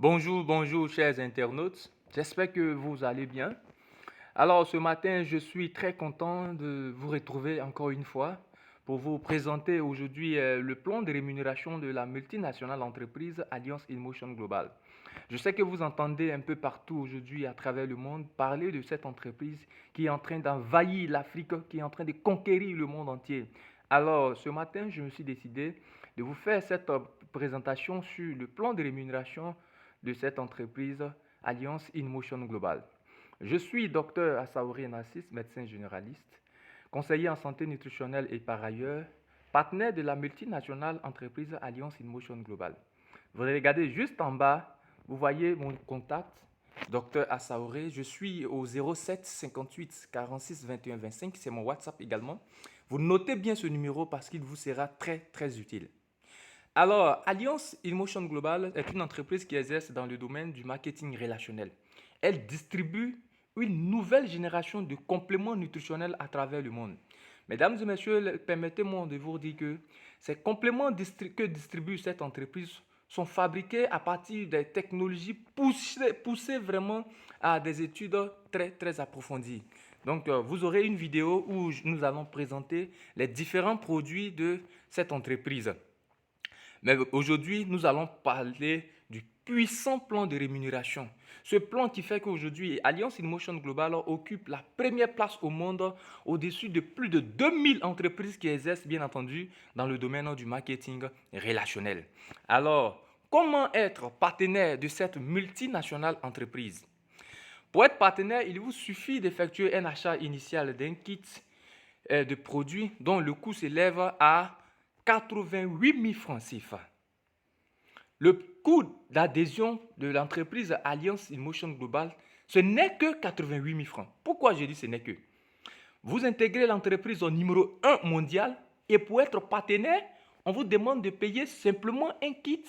Bonjour, bonjour chers internautes, j'espère que vous allez bien. Alors ce matin, je suis très content de vous retrouver encore une fois pour vous présenter aujourd'hui le plan de rémunération de la multinationale entreprise Alliance InMotion Global. Je sais que vous entendez un peu partout aujourd'hui à travers le monde parler de cette entreprise qui est en train d'envahir l'Afrique, qui est en train de conquérir le monde entier. Alors ce matin, je me suis décidé de vous faire cette présentation sur le plan de rémunération de cette entreprise Alliance InMotion Global. Je suis docteur Assaouri Nassis, médecin généraliste, conseiller en santé nutritionnelle et par ailleurs partenaire de la multinationale entreprise Alliance InMotion Global. Vous regardez juste en bas, vous voyez mon contact, docteur Assaouri. Je suis au 07 58 46 21 25, c'est mon WhatsApp également. Vous notez bien ce numéro parce qu'il vous sera très utile. Alors, Alliance InMotion Global est une entreprise qui exerce dans le domaine du marketing relationnel. Elle distribue une nouvelle génération de compléments nutritionnels à travers le monde. Mesdames et messieurs, permettez-moi de vous dire que ces compléments que distribue cette entreprise sont fabriqués à partir des technologies poussées vraiment à des études très approfondies. Donc, vous aurez une vidéo où nous allons présenter les différents produits de cette entreprise. Mais aujourd'hui, nous allons parler du puissant plan de rémunération. Ce plan qui fait qu'aujourd'hui, Alliance InMotion Global occupe la première place au monde au-dessus de plus de 2000 entreprises qui exercent, bien entendu, dans le domaine du marketing relationnel. Alors, comment être partenaire de cette multinationale entreprise? Pour être partenaire, il vous suffit d'effectuer un achat initial d'un kit de produits dont le coût s'élève à 88 000 francs CFA. Le coût d'adhésion de l'entreprise Alliance InMotion Global, ce n'est que 88 000 francs. Pourquoi je dis ce n'est que? Vous intégrez l'entreprise au numéro 1 mondial et pour être partenaire, on vous demande de payer simplement un kit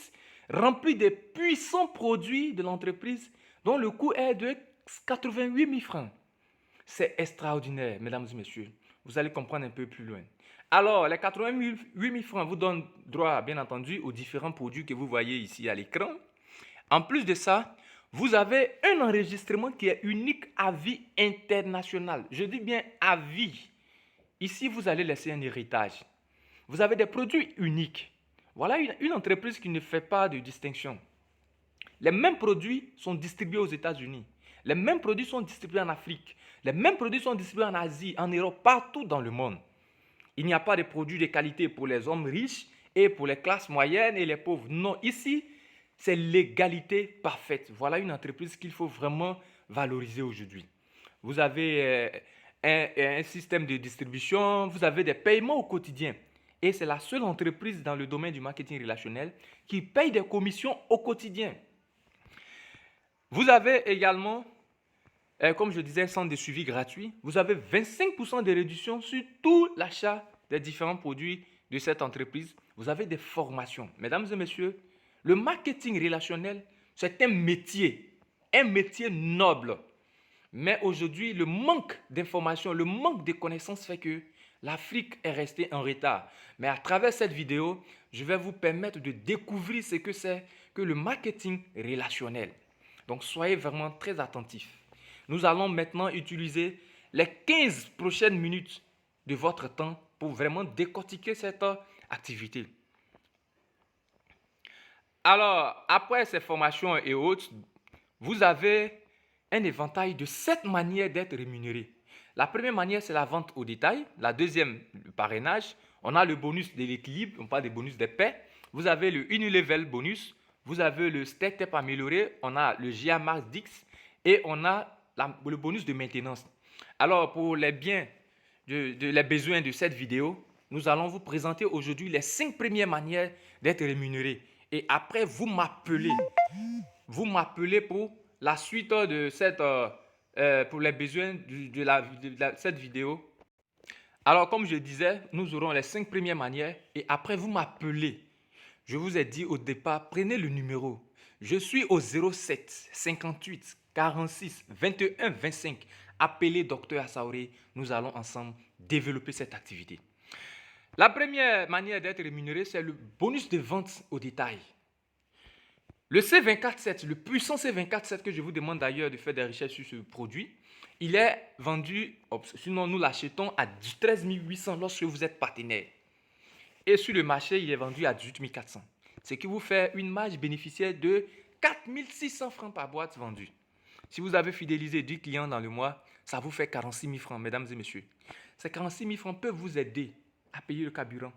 rempli de puissants produits de l'entreprise dont le coût est de 88 000 francs. C'est extraordinaire, mesdames et messieurs. Vous allez comprendre un peu plus loin. Alors, les 88 000 francs vous donnent droit, bien entendu, aux différents produits que vous voyez ici à l'écran. En plus de ça, vous avez un enregistrement qui est unique à vie international. Je dis bien à vie. Ici, vous allez laisser un héritage. Vous avez des produits uniques. Voilà une entreprise qui ne fait pas de distinction. Les mêmes produits sont distribués aux États-Unis. Les mêmes produits sont distribués en Afrique. Les mêmes produits sont distribués en Asie, en Europe, partout dans le monde. Il n'y a pas de produits de qualité pour les hommes riches et pour les classes moyennes et les pauvres. Non, ici, c'est l'égalité parfaite. Voilà une entreprise qu'il faut vraiment valoriser aujourd'hui. Vous avez un système de distribution, vous avez des paiements au quotidien. Et c'est la seule entreprise dans le domaine du marketing relationnel qui paye des commissions au quotidien. Vous avez également, comme je disais, un centre de suivi gratuit. Vous avez 25% de réduction sur tout l'achat des différents produits de cette entreprise. Vous avez des formations. Mesdames et messieurs, le marketing relationnel, c'est un métier noble. Mais aujourd'hui, le manque d'informations, le manque de connaissances fait que l'Afrique est restée en retard. Mais à travers cette vidéo, je vais vous permettre de découvrir ce que c'est que le marketing relationnel. Donc, soyez vraiment très attentifs. Nous allons maintenant utiliser les 15 prochaines minutes de votre temps pour vraiment décortiquer cette activité. Alors, après ces formations et autres, vous avez un éventail de 7 manières d'être rémunéré. La première manière, c'est la vente au détail. La deuxième, le parrainage. On a le bonus de l'équilibre, on parle des bonus de paix. Vous avez le Unilevel bonus. Vous avez le Step amélioré. On a le GA Max Dix. Et on a le bonus de maintenance. Alors, pour les les besoins de cette vidéo, nous allons vous présenter aujourd'hui les 5 premières manières d'être rémunéré. Et après, vous m'appelez. Vous m'appelez pour la suite de pour les besoins de cette vidéo. Alors, comme je disais, nous aurons les 5 premières manières et après, vous m'appelez. Je vous ai dit au départ, prenez le numéro. Je suis au 07 58 46 21 25. Appelez Dr Assaouri. Nous allons ensemble développer cette activité. La première manière d'être rémunéré, c'est le bonus de vente au détail. Le C24-7, le puissant C24-7 que je vous demande d'ailleurs de faire des recherches sur ce produit, il est vendu, sinon nous l'achetons à 13 800 lorsque vous êtes partenaire. Et sur le marché, il est vendu à 18 400. Ce qui vous fait une marge bénéficiaire de 4 600 francs par boîte vendue. Si vous avez fidélisé 10 clients dans le mois, ça vous fait 46 000 francs, mesdames et messieurs. Ces 46 000 francs peuvent vous aider à payer le carburant.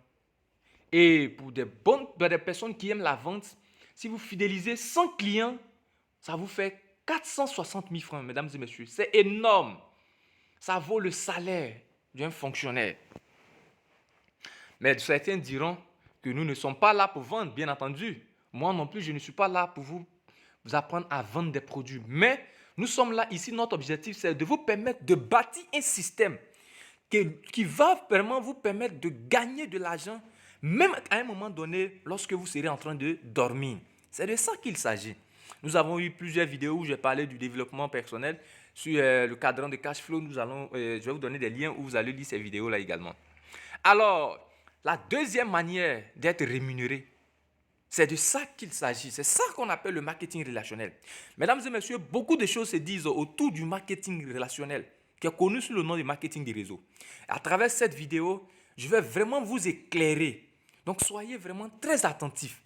Et pour des personnes qui aiment la vente, si vous fidélisez 100 clients, ça vous fait 460 000 francs, mesdames et messieurs. C'est énorme. Ça vaut le salaire d'un fonctionnaire. Mais certains diront que nous ne sommes pas là pour vendre, bien entendu. Moi non plus, je ne suis pas là pour vous apprendre à vendre des produits. Mais nous sommes là, ici, notre objectif, c'est de vous permettre de bâtir un système qui va vraiment vous permettre de gagner de l'argent, même à un moment donné, lorsque vous serez en train de dormir. C'est de ça qu'il s'agit. Nous avons eu plusieurs vidéos où j'ai parlé du développement personnel sur le cadran de cash flow. Je vais vous donner des liens où vous allez lire ces vidéos-là également. Alors, la deuxième manière d'être rémunéré, c'est de ça qu'il s'agit. C'est ça qu'on appelle le marketing relationnel. Mesdames et messieurs, beaucoup de choses se disent autour du marketing relationnel, qui est connu sous le nom de marketing des réseaux. À travers cette vidéo, je vais vraiment vous éclairer. Donc, soyez vraiment très attentifs.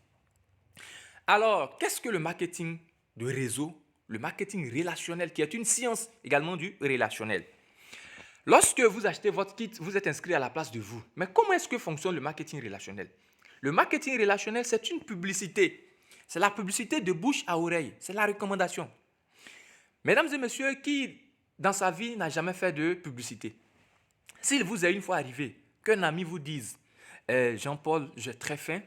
Alors, qu'est-ce que le marketing de réseau? Le marketing relationnel, qui est une science également du relationnel. Lorsque vous achetez votre kit, vous êtes inscrit à la place de vous. Mais comment est-ce que fonctionne le marketing relationnel? Le marketing relationnel, c'est une publicité. C'est la publicité de bouche à oreille. C'est la recommandation. Mesdames et messieurs, qui dans sa vie n'a jamais fait de publicité? S'il vous est une fois arrivé qu'un ami vous dise Jean-Paul, j'ai très faim,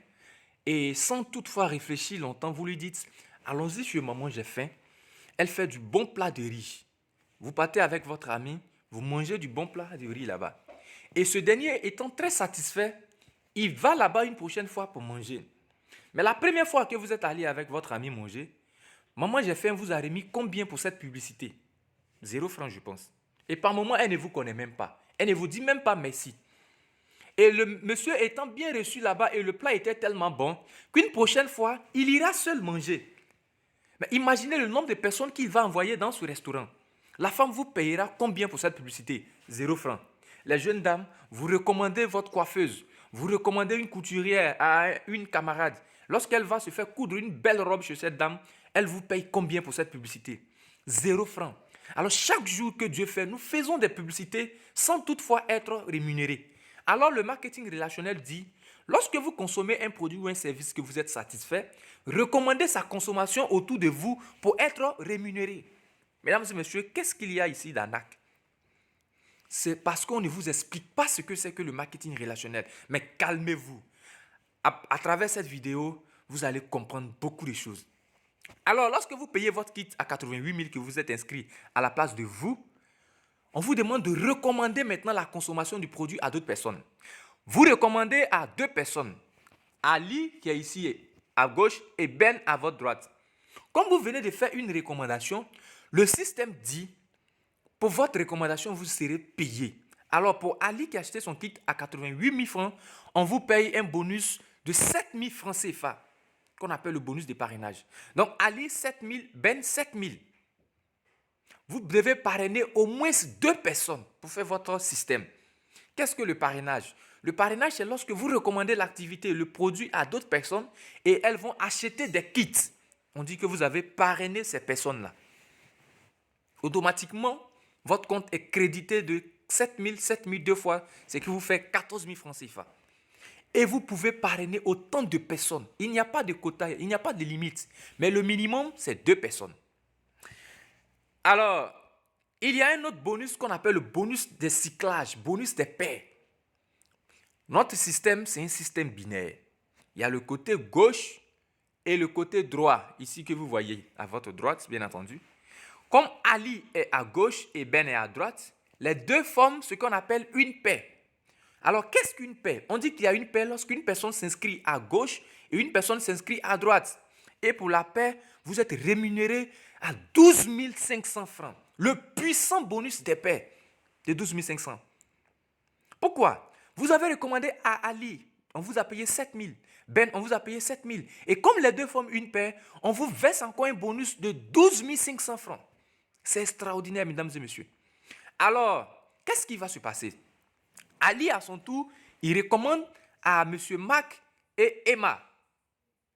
et sans toutefois réfléchir longtemps, vous lui dites allons-y chez maman, j'ai faim. Elle fait du bon plat de riz. Vous partez avec votre ami, vous mangez du bon plat de riz là-bas. Et ce dernier étant très satisfait, il va là-bas une prochaine fois pour manger. Mais la première fois que vous êtes allé avec votre ami manger, maman, j'ai faim, vous a remis combien pour cette publicité? 0 francs, je pense. Et par moment, elle ne vous connaît même pas. Elle ne vous dit même pas merci. Et le monsieur étant bien reçu là-bas et le plat était tellement bon qu'une prochaine fois, il ira seul manger. Mais imaginez le nombre de personnes qu'il va envoyer dans ce restaurant. La femme vous payera combien pour cette publicité? 0 francs. Les jeunes dames, vous recommandez votre coiffeuse, vous recommandez une couturière à une camarade. Lorsqu'elle va se faire coudre une belle robe chez cette dame, elle vous paye combien pour cette publicité? 0 francs. Alors chaque jour que Dieu fait, nous faisons des publicités sans toutefois être rémunérés. Alors le marketing relationnel dit, lorsque vous consommez un produit ou un service que vous êtes satisfait, recommandez sa consommation autour de vous pour être rémunéré. Mesdames et messieurs, qu'est-ce qu'il y a ici d'arnaque? C'est parce qu'on ne vous explique pas ce que c'est que le marketing relationnel. Mais calmez-vous. À travers cette vidéo, vous allez comprendre beaucoup de choses. Alors, lorsque vous payez votre kit à 88 000 que vous êtes inscrit à la place de vous, on vous demande de recommander maintenant la consommation du produit à d'autres personnes. Vous recommandez à 2 personnes. Ali, qui est ici à gauche, et Ben à votre droite. Comme vous venez de faire une recommandation, le système dit, pour votre recommandation, vous serez payé. Alors, pour Ali qui a acheté son kit à 88 000 francs, on vous paye un bonus de 7 000 francs CFA, qu'on appelle le bonus de parrainage. Donc, Ali, 7 000, Ben, 7 000. Vous devez parrainer au moins 2 personnes pour faire votre système. Qu'est-ce que le parrainage? Le parrainage, c'est lorsque vous recommandez l'activité, le produit à d'autres personnes et elles vont acheter des kits. On dit que vous avez parrainé ces personnes-là. Automatiquement, votre compte est crédité de 7 000 deux fois, ce qui vous fait 14 000 francs CFA. Et vous pouvez parrainer autant de personnes. Il n'y a pas de quota, il n'y a pas de limite. Mais le minimum, c'est 2 personnes. Alors, il y a un autre bonus qu'on appelle le bonus des cyclages, bonus des paires. Notre système, c'est un système binaire. Il y a le côté gauche et le côté droit, ici que vous voyez à votre droite, bien entendu. Comme Ali est à gauche et Ben est à droite, les deux forment ce qu'on appelle une paire. Alors, qu'est-ce qu'une paire? On dit qu'il y a une paire lorsqu'une personne s'inscrit à gauche et une personne s'inscrit à droite. Et pour la paire, vous êtes rémunéré à 12 500 francs. Le puissant bonus des paires de 12 500. Pourquoi? Vous avez recommandé à Ali on vous a payé 7 000. Ben, on vous a payé 7 000. Et comme les deux forment une paire, on vous verse encore un bonus de 12 500 francs. C'est extraordinaire, mesdames et messieurs. Alors, qu'est-ce qui va se passer? Ali, à son tour, il recommande à M. Mac et Emma.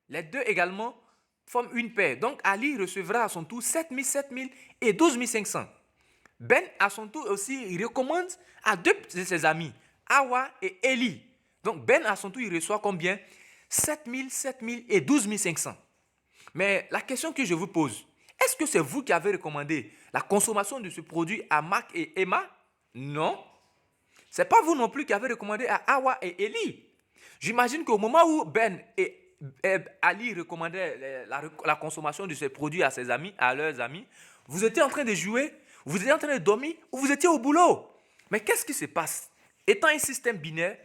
Les deux également forment une paire. Donc, Ali recevra à son tour 7 000, 7 000 et 12 500. Ben, à son tour aussi, il recommande à deux de ses amis, Awa et Eli. Donc, Ben, à son tour, il reçoit combien? 7 000, 7 000 et 12 500. Mais la question que je vous pose, est-ce que c'est vous qui avez recommandé la consommation de ce produit à Mac et Emma? Non. Ce n'est pas vous non plus qui avez recommandé à Awa et Eli. J'imagine qu'au moment où Ben et Ali recommandaient la consommation de ces produits à ses amis, à leurs amis, vous étiez en train de jouer, vous étiez en train de dormir ou vous étiez au boulot. Mais qu'est-ce qui se passe? Étant un système binaire,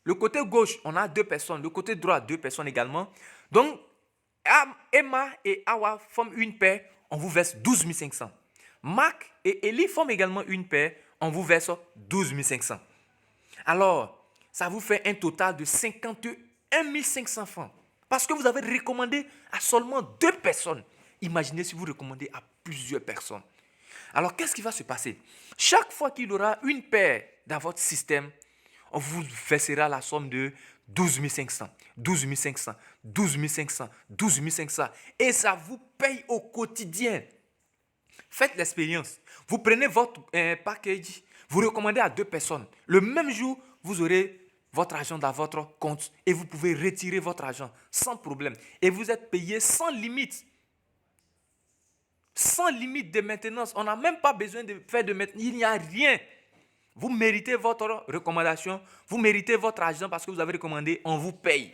le côté gauche, on a deux personnes, le côté droit, deux personnes également. Donc, Emma et Awa forment une paire, on vous verse 12 500. Mac et Eli forment également une paire, on vous verse 12 500. Alors, ça vous fait un total de 51 500 francs. Parce que vous avez recommandé à seulement deux personnes. Imaginez si vous recommandez à plusieurs personnes. Alors, qu'est-ce qui va se passer? Chaque fois qu'il y aura une paire dans votre système, on vous versera la somme de 12 500, 12 500, 12 500, 12 500. Et ça vous paye au quotidien. Faites l'expérience. Vous prenez votre package, vous recommandez à deux personnes. Le même jour, vous aurez votre argent dans votre compte et vous pouvez retirer votre argent sans problème. Et vous êtes payé sans limite. Sans limite de maintenance. On n'a même pas besoin de faire de maintenance. Il n'y a rien. Vous méritez votre recommandation. Vous méritez votre argent parce que vous avez recommandé. On vous paye.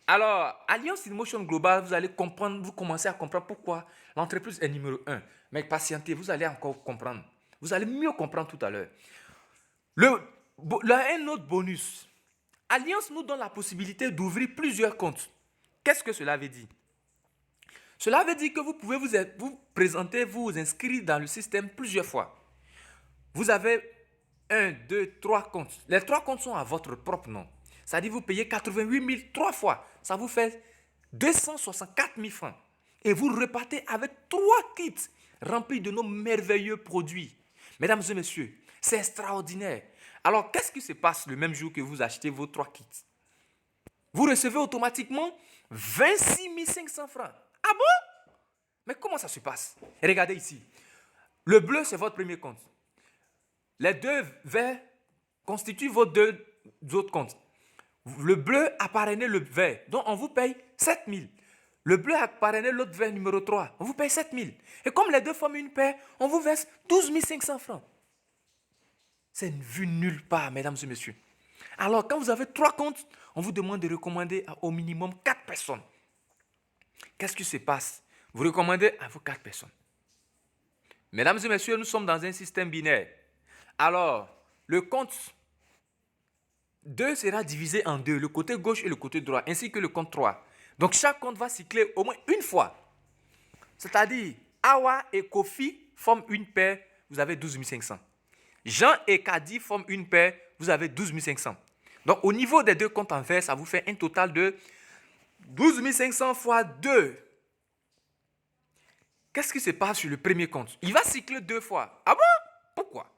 Alors, Alliance InMotion Global, vous allez comprendre, vous commencez à comprendre pourquoi l'entreprise est numéro 1. Mais patientez, vous allez encore comprendre. Vous allez mieux comprendre tout à l'heure. Un autre bonus. Alliance nous donne la possibilité d'ouvrir plusieurs comptes. Qu'est-ce que cela veut dire? Cela veut dire que vous pouvez vous présenter, vous inscrire dans le système plusieurs fois. Vous avez 1, 2, 3 comptes. Les 3 comptes sont à votre propre nom. C'est-à-dire vous payez 88 000 3 fois. Ça vous fait 264 000 francs. Et vous repartez avec 3 kits remplis de nos merveilleux produits. Mesdames et messieurs, c'est extraordinaire. Alors, qu'est-ce qui se passe le même jour que vous achetez vos 3 kits? Vous recevez automatiquement 26 500 francs. Ah bon? Mais comment ça se passe? Regardez ici. Le bleu, c'est votre premier compte. Les deux verts constituent vos deux autres comptes. Le bleu a parrainé le vert, donc on vous paye 7 000. Le bleu a parrainé l'autre vert numéro 3, on vous paye 7 000. Et comme les deux forment une paire, on vous verse 12 500 francs. C'est vu nulle part, mesdames et messieurs. Alors, quand vous avez 3 comptes, on vous demande de recommander à au minimum 4 personnes. Qu'est-ce qui se passe? Vous recommandez à vos 4 personnes. Mesdames et messieurs, nous sommes dans un système binaire. Alors, le compte 2 sera divisé en deux, le côté gauche et le côté droit, ainsi que le compte 3. Donc, chaque compte va cycler au moins une fois. C'est-à-dire, Awa et Kofi forment une paire, vous avez 12 500. Jean et Kadi forment une paire, vous avez 12 500. Donc, au niveau des deux comptes en vert, ça vous fait un total de 12 500 fois 2. Qu'est-ce qui se passe sur le premier compte? Il va cycler 2 fois. Ah bon? Pourquoi?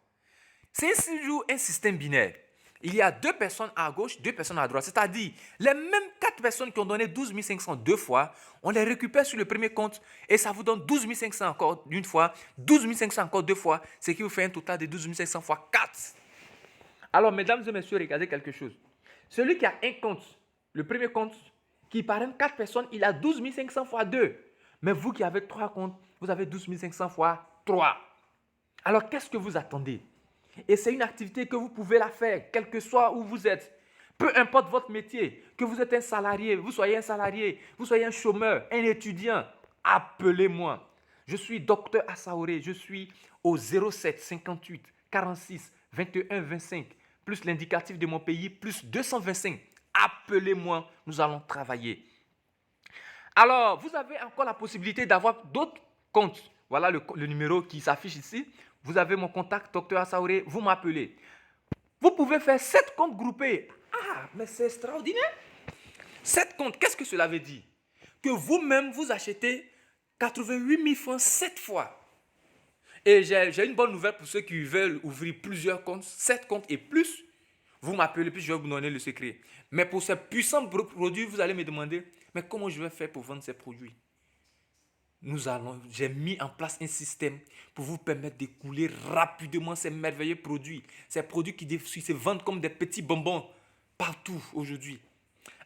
C'est toujours un système binaire. Il y a 2 personnes à gauche, 2 personnes à droite. C'est-à-dire, les mêmes 4 personnes qui ont donné 12 500 2 fois, on les récupère sur le premier compte et ça vous donne 12 500 encore une fois, 12 500 encore 2 fois, ce qui vous fait un total de 12 500 fois 4. Alors, mesdames et messieurs, regardez quelque chose. Celui qui a un compte, le premier compte, qui parraine 4 personnes, il a 12 500 fois 2. Mais vous qui avez 3 comptes, vous avez 12 500 fois 3. Alors, qu'est-ce que vous attendez? Et c'est une activité que vous pouvez la faire, quel que soit où vous êtes. Peu importe votre métier, que vous êtes un salarié, vous soyez un chômeur, un étudiant, appelez-moi. Je suis Dr Assaoré, je suis au 07 58 46 21 25, plus l'indicatif de mon pays, plus 225. Appelez-moi, nous allons travailler. Alors, vous avez encore la possibilité d'avoir d'autres comptes. Voilà le numéro qui s'affiche ici. Vous avez mon contact, Dr Assaoré, vous m'appelez. Vous pouvez faire 7 comptes groupés Ah, mais c'est extraordinaire. 7 comptes, qu'est-ce que cela veut dire? Que vous-même, vous achetez 88 000 francs 7 fois. Et j'ai une bonne nouvelle pour ceux qui veulent ouvrir plusieurs comptes, 7 comptes et plus. Vous m'appelez, puis je vais vous donner le secret. Mais pour ces puissants produits, vous allez me demander, mais comment je vais faire pour vendre ces produits? J'ai mis en place un système pour vous permettre d'écouler rapidement ces merveilleux produits. Ces produits qui se vendent comme des petits bonbons partout aujourd'hui.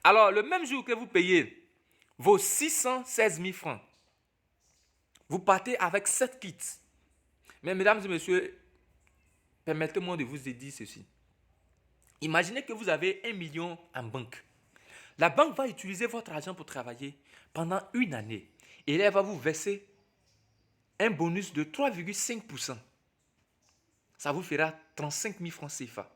Alors, le même jour que vous payez vos 616 000 francs, vous partez avec 7 kits. Mais mesdames et messieurs, permettez-moi de vous dire ceci. Imaginez que vous avez 1 million en banque. La banque va utiliser votre argent pour travailler pendant une année. Et elle va vous verser un bonus de 3,5%. Ça vous fera 35 000 francs CFA.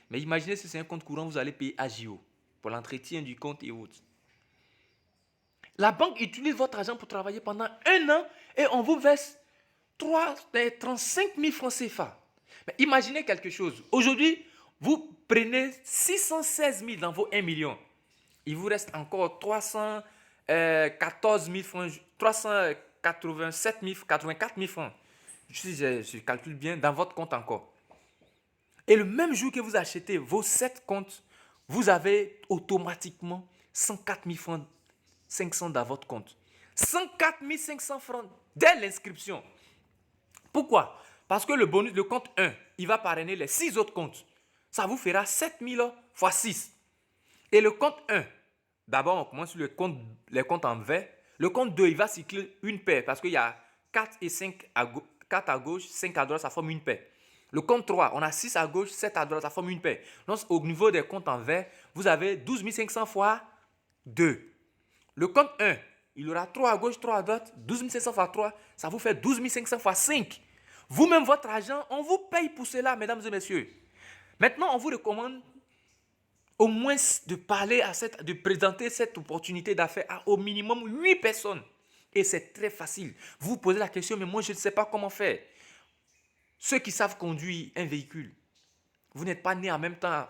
Mais imaginez si c'est un compte courant, vous allez payer AGO pour l'entretien du compte et autres. La banque utilise votre argent pour travailler pendant un an et on vous verse 35 000 francs CFA. Mais imaginez quelque chose. Aujourd'hui, vous prenez 616 000 dans vos 1 million. Il vous reste encore 314 000 francs, 387 000, 84 000 francs. Si je calcule bien, dans votre compte encore. Et le même jour que vous achetez vos 7 comptes, vous avez automatiquement 104 000 francs 500 dans votre compte. 104 500 francs dès l'inscription. Pourquoi? Parce que le bonus, le compte 1, il va parrainer les 6 autres comptes. Ça vous fera 7 000 fois 6. Et le compte 1, d'abord on commence sur les comptes en vert. Le compte 2, il va cycler une paire parce qu'il y a 4 et 5 4 à gauche, 5 à droite, ça forme une paire. Le compte 3, on a 6 à gauche, 7 à droite, ça forme une paire. Donc au niveau des comptes en vert, vous avez 12 500 fois 2. Le compte 1, il aura 3 à gauche, 3 à droite, 12 500 fois 3, ça vous fait 12 500 fois 5. Vous-même, votre argent, on vous paye pour cela, mesdames et messieurs. Maintenant, on vous recommande au moins de présenter cette opportunité d'affaires à au minimum 8 personnes. Et c'est très facile. Vous vous posez la question, mais moi, je ne sais pas comment faire. Ceux qui savent conduire un véhicule, vous n'êtes pas né en même temps.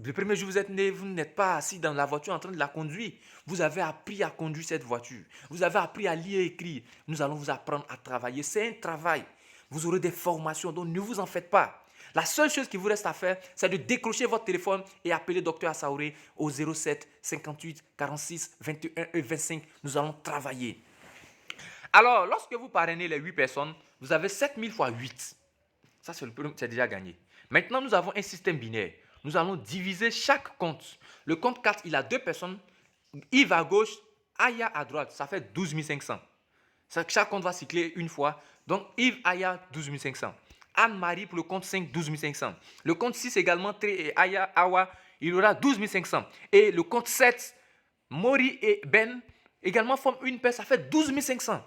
Le premier jour où vous êtes né, vous n'êtes pas assis dans la voiture en train de la conduire. Vous avez appris à conduire cette voiture. Vous avez appris à lire et écrire. Nous allons vous apprendre à travailler. C'est un travail. Vous aurez des formations, donc ne vous en faites pas. La seule chose qui vous reste à faire, c'est de décrocher votre téléphone et appeler Dr Assaouré au 07 58 46 21 et 25. Nous allons travailler. Alors, lorsque vous parrainez les 8 personnes, vous avez 7000 fois 8. Ça, c'est déjà gagné. Maintenant, nous avons un système binaire. Nous allons diviser chaque compte. Le compte 4, il a 2 personnes. Yves à gauche, Aya à droite. Ça fait 12 500. Chaque compte va cycler une fois. Donc, Yves, Aya, 12 500. Anne-Marie pour le compte 5, 12 500. Le compte 6 également, Tré et Aya, Awa, il aura 12 500. Et le compte 7, Mori et Ben, également forment une paire, ça fait 12 500.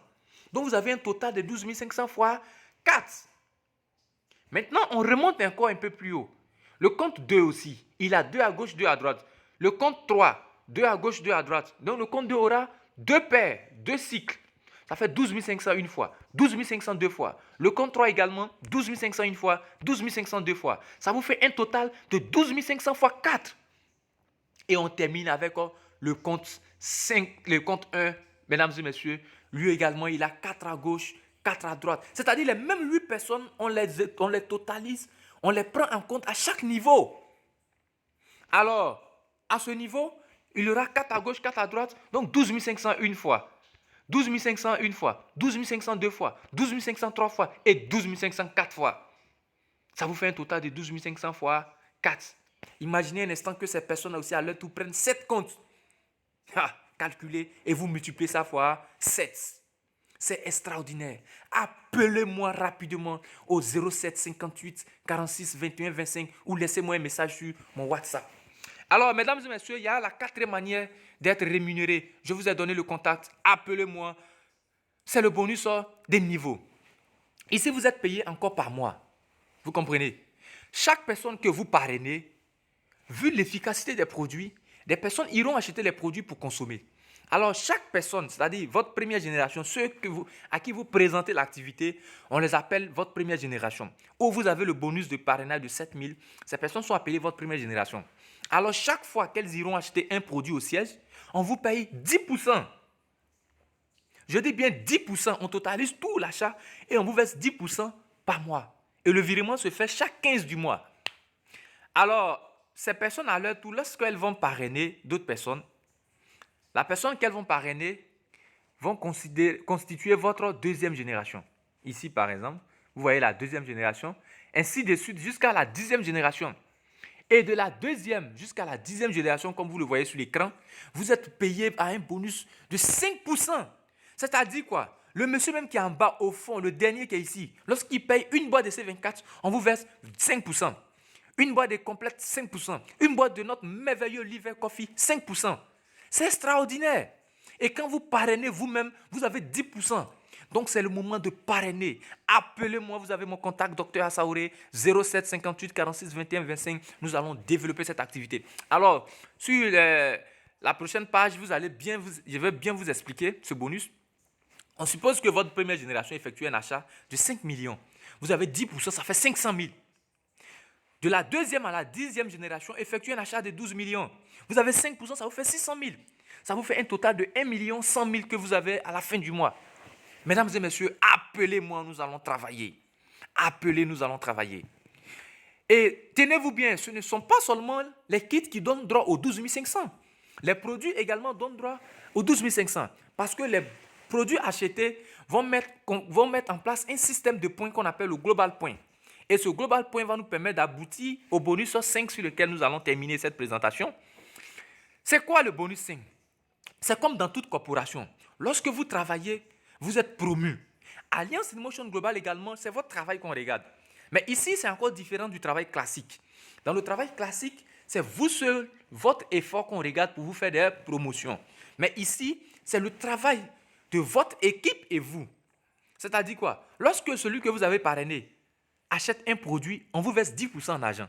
Donc vous avez un total de 12 500 fois 4. Maintenant, on remonte encore un peu plus haut. Le compte 2 aussi, il a 2 à gauche, 2 à droite. Le compte 3, 2 à gauche, 2 à droite. Donc le compte 2 aura 2 paires, 2 cycles. Ça fait 12 500 une fois, 12 500 deux fois. Le compte 3 également, 12 500 une fois, 12 500 deux fois. Ça vous fait un total de 12 500 fois 4. Et on termine avec le compte 5, le compte 1, mesdames et messieurs. Lui également, il a 4 à gauche, 4 à droite. C'est-à-dire les mêmes 8 personnes, on les totalise, on les prend en compte à chaque niveau. Alors, à ce niveau, il y aura 4 à gauche, 4 à droite, donc 12 500 une fois. 12 500 une fois, 12 500 deux fois, 12 500 trois fois et 12 500 quatre fois. Ça vous fait un total de 12 500 fois 4. Imaginez un instant que ces personnes aussi à leur tour prennent 7 comptes. Calculez et vous multipliez ça fois 7. C'est extraordinaire. Appelez-moi rapidement au 07 58 46 21 25 ou laissez-moi un message sur mon WhatsApp. Alors, mesdames et messieurs, il y a la 4e manière d'être rémunéré. Je vous ai donné le contact. Appelez-moi. C'est le bonus des niveaux. Ici, vous êtes payé encore par mois. Vous comprenez? Chaque personne que vous parrainez, vu l'efficacité des produits, des personnes iront acheter les produits pour consommer. Alors, chaque personne, c'est-à-dire votre première génération, ceux à qui vous présentez l'activité, on les appelle votre première génération. Ou vous avez le bonus de parrainage de 7 000, ces personnes sont appelées votre première génération. Alors, chaque fois qu'elles iront acheter un produit au siège, on vous paye 10%. Je dis bien 10%. On totalise tout l'achat et on vous verse 10% par mois. Et le virement se fait chaque 15 du mois. Alors, ces personnes, à leur tour, lorsqu'elles vont parrainer d'autres personnes, la personne qu'elles vont parrainer vont constituer votre deuxième génération. Ici, par exemple, vous voyez la deuxième génération, ainsi de suite jusqu'à la 10e génération. Et de la deuxième jusqu'à la 10e génération, comme vous le voyez sur l'écran, vous êtes payé à un bonus de 5%. C'est-à-dire quoi? Le monsieur même qui est en bas, au fond, le dernier qui est ici, lorsqu'il paye une boîte de C24, on vous verse 5%. Une boîte de complète, 5%. Une boîte de notre merveilleux Liver Coffee, 5%. C'est extraordinaire. Et quand vous parrainez vous-même, vous avez 10%. Donc, c'est le moment de parrainer. Appelez-moi, vous avez mon contact, Dr Assaouré, 07 58 46 21 25. Nous allons développer cette activité. Alors, sur la prochaine page, je vais bien vous expliquer ce bonus. On suppose que votre première génération effectue un achat de 5 millions. Vous avez 10%, ça fait 500 000. De la deuxième à la 10e génération, effectuez un achat de 12 millions. Vous avez 5%, ça vous fait 600 000. Ça vous fait un total de 1 100 000 que vous avez à la fin du mois. Mesdames et messieurs, appelez-moi, nous allons travailler. Appelez, nous allons travailler. Et tenez-vous bien, ce ne sont pas seulement les kits qui donnent droit aux 12 500. Les produits également donnent droit aux 12 500. Parce que les produits achetés vont mettre en place un système de points qu'on appelle le Global Point. Et ce Global Point va nous permettre d'aboutir au bonus 5 sur lequel nous allons terminer cette présentation. C'est quoi le bonus 5? C'est comme dans toute corporation. Lorsque vous travaillez, vous êtes promu. Alliance InMotion Global également, c'est votre travail qu'on regarde. Mais ici, c'est encore différent du travail classique. Dans le travail classique, c'est vous seul, votre effort qu'on regarde pour vous faire des promotions. Mais ici, c'est le travail de votre équipe et vous. C'est-à-dire quoi? Lorsque celui que vous avez parrainé achète un produit, on vous verse 10% en argent.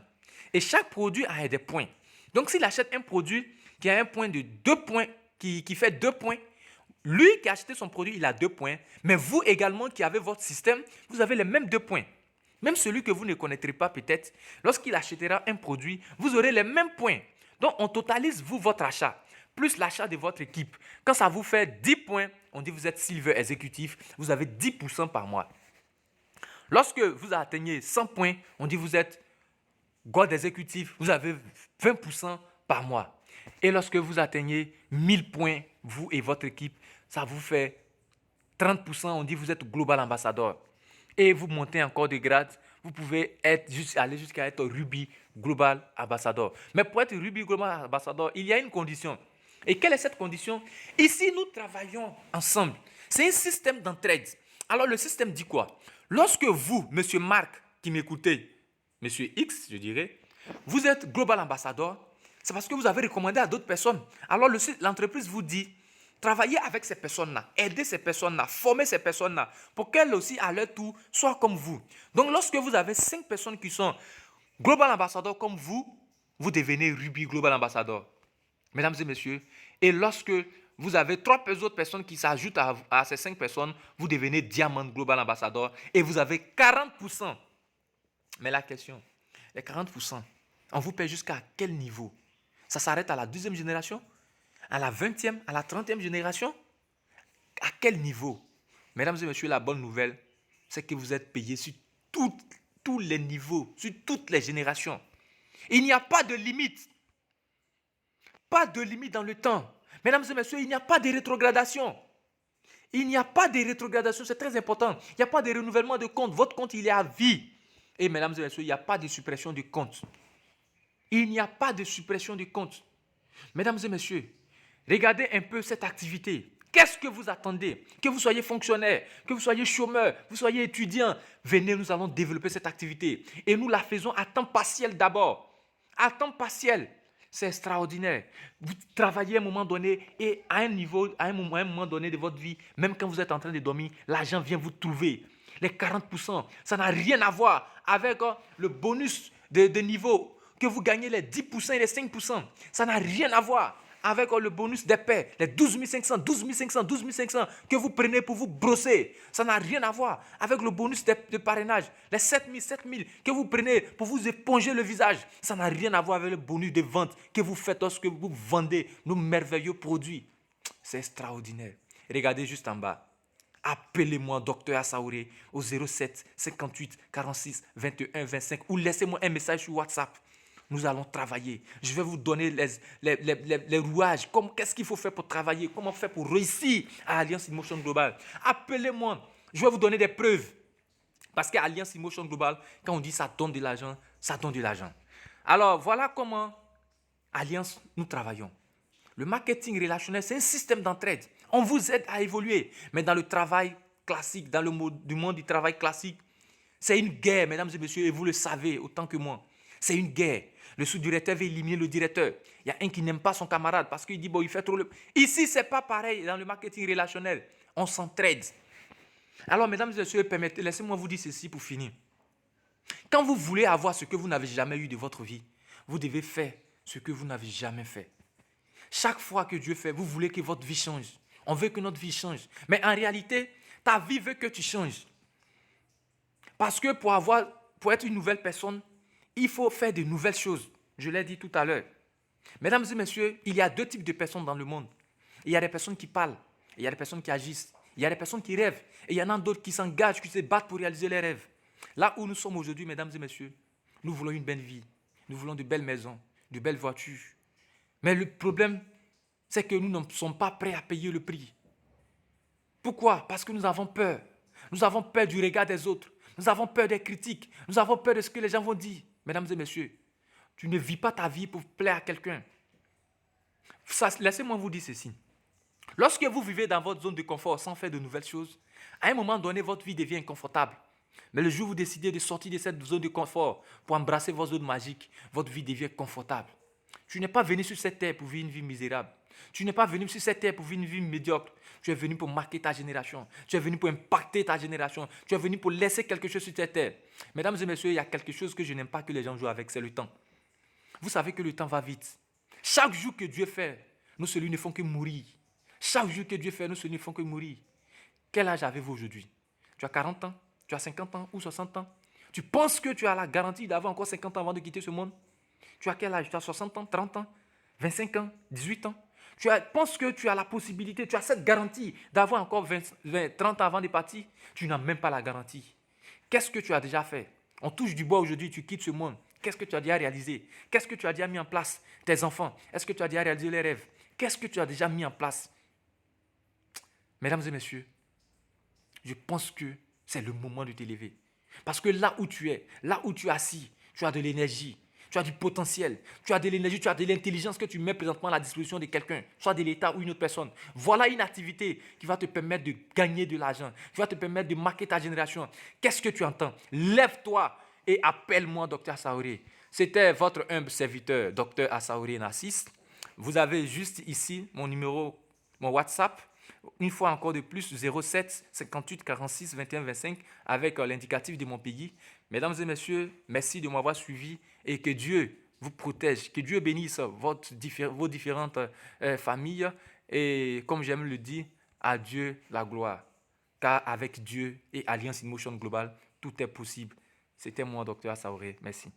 Et chaque produit a des points. Donc, s'il achète un produit qui a un point de 2 points, qui fait 2 points, lui qui a acheté son produit, il a 2 points. Mais vous également qui avez votre système, vous avez les mêmes 2 points. Même celui que vous ne connaîtrez pas peut-être, lorsqu'il achètera un produit, vous aurez les mêmes points. Donc, on totalise vous votre achat, plus l'achat de votre équipe. Quand ça vous fait 10 points, on dit vous êtes Silver exécutif, vous avez 10% par mois. Lorsque vous atteignez 100 points, on dit vous êtes Gold exécutif, vous avez 20% par mois. Et lorsque vous atteignez 1000 points, vous et votre équipe, ça vous fait 30%, on dit vous êtes Global Ambassador. Et vous montez encore de grade, vous pouvez aller jusqu'à être Ruby Global Ambassador. Mais pour être Ruby Global Ambassador, il y a une condition. Et quelle est cette condition? Ici, nous travaillons ensemble. C'est un système d'entraide. Alors, le système dit quoi? Lorsque vous, monsieur Marc, qui m'écoutez, monsieur X, je dirais, vous êtes Global Ambassador, c'est parce que vous avez recommandé à d'autres personnes. Alors, l'entreprise vous dit, travaillez avec ces personnes-là, aidez ces personnes-là, formez ces personnes-là, pour qu'elles aussi, à leur tour, soient comme vous. Donc, lorsque vous avez 5 personnes qui sont Global Ambassador comme vous, vous devenez Ruby Global Ambassador. Mesdames et messieurs, et lorsque vous avez 3 autres personnes qui s'ajoutent à ces 5 personnes, vous devenez Diamond Global Ambassador et vous avez 40%. Mais la question, les 40%, on vous paie jusqu'à quel niveau? Ça s'arrête à la 12e génération? À la 20e? À la 30e génération? À quel niveau? Mesdames et messieurs, la bonne nouvelle, c'est que vous êtes payés sur tous les niveaux, sur toutes les générations. Il n'y a pas de limite. Pas de limite dans le temps. Mesdames et messieurs, il n'y a pas de rétrogradation. Il n'y a pas de rétrogradation, c'est très important. Il n'y a pas de renouvellement de compte. Votre compte, il est à vie. Et mesdames et messieurs, il n'y a pas de suppression de compte. Il n'y a pas de suppression de compte. Mesdames et messieurs, regardez un peu cette activité. Qu'est-ce que vous attendez? Que vous soyez fonctionnaire, que vous soyez chômeur, que vous soyez étudiant, venez, nous allons développer cette activité. Et nous la faisons à temps partiel d'abord. À temps partiel. C'est extraordinaire. Vous travaillez à un moment donné et à un moment donné de votre vie, même quand vous êtes en train de dormir, l'argent vient vous trouver. Les 40%, ça n'a rien à voir avec le bonus de niveau que vous gagnez, les 10% et les 5%. Ça n'a rien à voir avec le bonus des pairs, les 12 500, 12 500, 12 500 que vous prenez pour vous brosser. Ça n'a rien à voir avec le bonus de parrainage, les 7 000 que vous prenez pour vous éponger le visage. Ça n'a rien à voir avec le bonus de vente que vous faites lorsque vous vendez nos merveilleux produits. C'est extraordinaire. Regardez juste en bas. Appelez-moi Dr Assaouré au 07 58 46 21 25 ou laissez-moi un message sur WhatsApp. Nous allons travailler. Je vais vous donner les rouages. Qu'est-ce qu'il faut faire pour travailler? Comment faire pour réussir à Alliance Emotion Global? Appelez-moi. Je vais vous donner des preuves. Parce qu'à Alliance Emotion Global, quand on dit ça donne de l'argent, ça donne de l'argent. Alors, voilà comment Alliance, nous travaillons. Le marketing relationnel, c'est un système d'entraide. On vous aide à évoluer. Mais dans le travail classique, dans le monde du travail classique, c'est une guerre, mesdames et messieurs, et vous le savez autant que moi. C'est une guerre. Le sous-directeur veut éliminer le directeur. Il y a un qui n'aime pas son camarade parce qu'il dit, bon, il fait trop le... Ici, ce n'est pas pareil dans le marketing relationnel. On s'entraide. Alors, mesdames et messieurs, permettez, laissez-moi vous dire ceci pour finir. Quand vous voulez avoir ce que vous n'avez jamais eu de votre vie, vous devez faire ce que vous n'avez jamais fait. Chaque fois que Dieu fait, vous voulez que votre vie change. On veut que notre vie change. Mais en réalité, ta vie veut que tu changes. Parce que pour être une nouvelle personne, il faut faire de nouvelles choses. Je l'ai dit tout à l'heure. Mesdames et messieurs, il y a deux types de personnes dans le monde. Il y a des personnes qui parlent, il y a des personnes qui agissent, il y a des personnes qui rêvent, et il y en a d'autres qui s'engagent, qui se battent pour réaliser leurs rêves. Là où nous sommes aujourd'hui, mesdames et messieurs, nous voulons une belle vie, nous voulons de belles maisons, de belles voitures. Mais le problème, c'est que nous ne sommes pas prêts à payer le prix. Pourquoi? Parce que nous avons peur. Nous avons peur du regard des autres. Nous avons peur des critiques. Nous avons peur de ce que les gens vont dire. Mesdames et messieurs, tu ne vis pas ta vie pour plaire à quelqu'un. Laissez-moi vous dire ceci. Lorsque vous vivez dans votre zone de confort sans faire de nouvelles choses, à un moment donné, votre vie devient inconfortable. Mais le jour où vous décidez de sortir de cette zone de confort pour embrasser vos zones magiques, votre vie devient confortable. Tu n'es pas venu sur cette terre pour vivre une vie misérable. Tu n'es pas venu sur cette terre pour vivre une vie médiocre. Tu es venu pour marquer ta génération. Tu es venu pour impacter ta génération. Tu es venu pour laisser quelque chose sur cette terre. Mesdames et messieurs, il y a quelque chose que je n'aime pas que les gens jouent avec, c'est le temps. Vous savez que le temps va vite. Chaque jour que Dieu fait, nous, celui ne font que mourir. Chaque jour que Dieu fait, nous, celui ne font que mourir. Quel âge avez-vous aujourd'hui? Tu as 40 ans? Tu as 50 ans ou 60 ans? Tu penses que tu as la garantie d'avoir encore 50 ans avant de quitter ce monde? Tu as quel âge? Tu as 60 ans, 30 ans, 25 ans, 18 ans? Tu penses que tu as la possibilité, tu as cette garantie d'avoir encore 30 ans avant de partir? Tu n'as même pas la garantie. Qu'est-ce que tu as déjà fait? On touche du bois aujourd'hui, tu quittes ce monde. Qu'est-ce que tu as déjà réalisé? Qu'est-ce que tu as déjà mis en place? Tes enfants, est-ce que tu as déjà réalisé les rêves? Qu'est-ce que tu as déjà mis en place? Mesdames et messieurs, je pense que c'est le moment de t'élever. Parce que là où tu es, là où tu es assis, tu as de l'énergie, tu as du potentiel, tu as de l'énergie, tu as de l'intelligence que tu mets présentement à la disposition de quelqu'un, soit de l'État ou une autre personne. Voilà une activité qui va te permettre de gagner de l'argent, qui va te permettre de marquer ta génération. Qu'est-ce que tu entends? Lève-toi et appelle-moi Dr Assaouré. C'était votre humble serviteur, Dr Assaouré Narcisse. Vous avez juste ici mon numéro, mon WhatsApp. Une fois encore de plus, 07 58 46 21 25 avec l'indicatif de mon pays. Mesdames et messieurs, merci de m'avoir suivi et que Dieu vous protège, que Dieu bénisse vos différentes familles et comme j'aime le dire, à Dieu la gloire. Car avec Dieu et Alliance Emotion Global, tout est possible. C'était moi, Dr Assaouré. Merci.